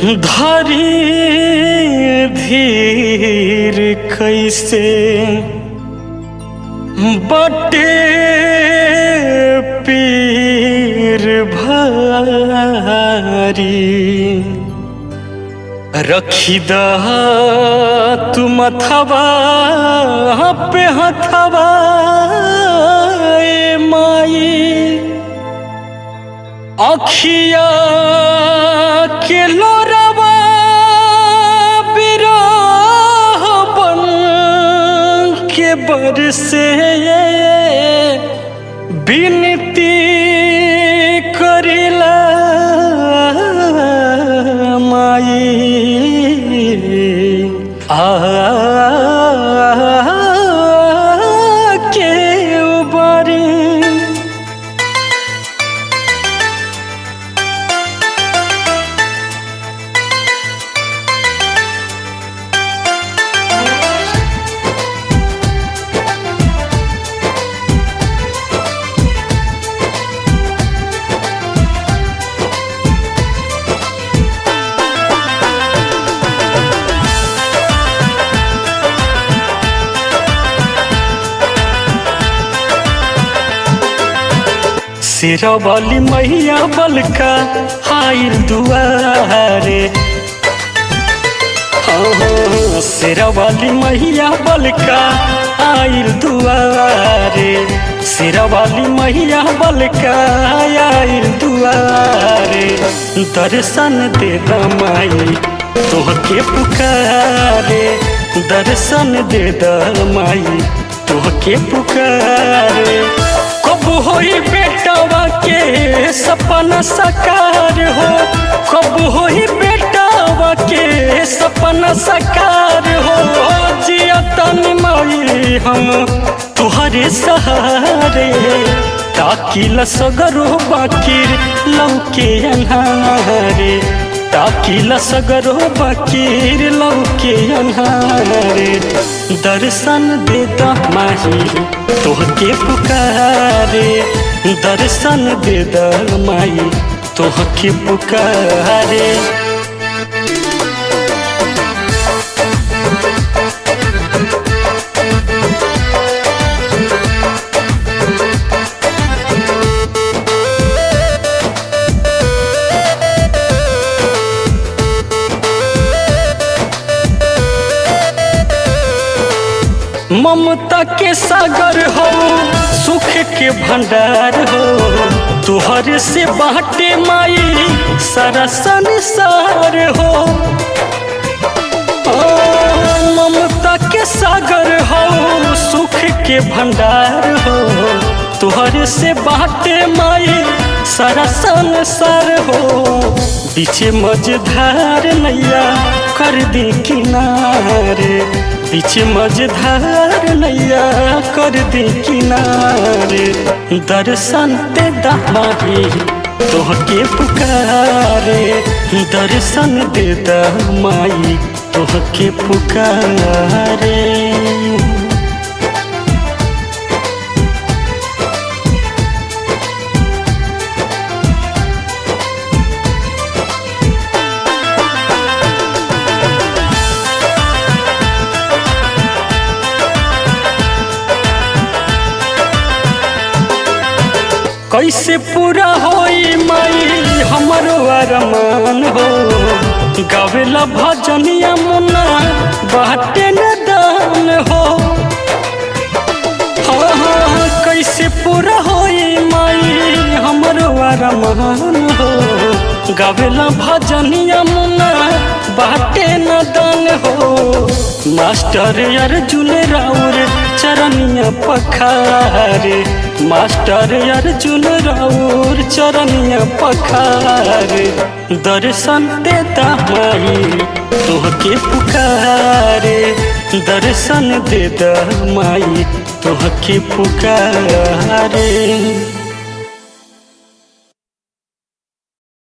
धरी धीर कैसे बटे पीर भारी रखी दा तू मथवा पे हथवा ए माई अखिया के लोरवा बिरह बन के बरसे बिनती करिला माई के उबारी सिरा वाली मैया बलका आइल दुआरे सिरा वाली मैया बलका आइल दुआरे सिरा वाली मैया बलका आइल दुआरे दर्शन दे दमाई तोहके पुकारे दर्शन दे दमाई तोहके पुकारे कब होई बेटावा के सपना साकार हो कब होई बेटावा के सपना साकार हो जिया तनी माई हम तुहरे सहारे ताकि लसगरो बाकिर लौके अन्हारे ताकि लसगरो बाकिर लौके अन्हारे दर्शन दे दमाही तोहके पुकारे दर्शन दे दमाई तोहके पुकारे ममता के सागर हो सुख के भंडार हो तुहर से बाटे माई सारा संसार हो ममता के सागर हो सुख के भंडार हो तुहर से बाटे माई सारा संसार हो पीछे मझधार नैया कर दी किनारे पीछे मझधार नैया कर दी किनारे दर्शन दे दमाही तोहके पुकारे दर्शन दे दमाई तोहके पुकारे कैसे पूरा होई माई हमरो अरमान हो गावेला भजनिया मुन्ना बाटे न दान हो हाँ कैसे पूरा होई माई हमरो अरमान हो गावेला भजनिया मुन्ना बाटे न दान हो मास्टर अर्जुन राउर चरनिया पखारे मास्टर अर्जुन राउर चरनिया पखारे दर्शन दे दमाई तोहके पुकारे दर्शन दे दमाई तोहके पुकारे।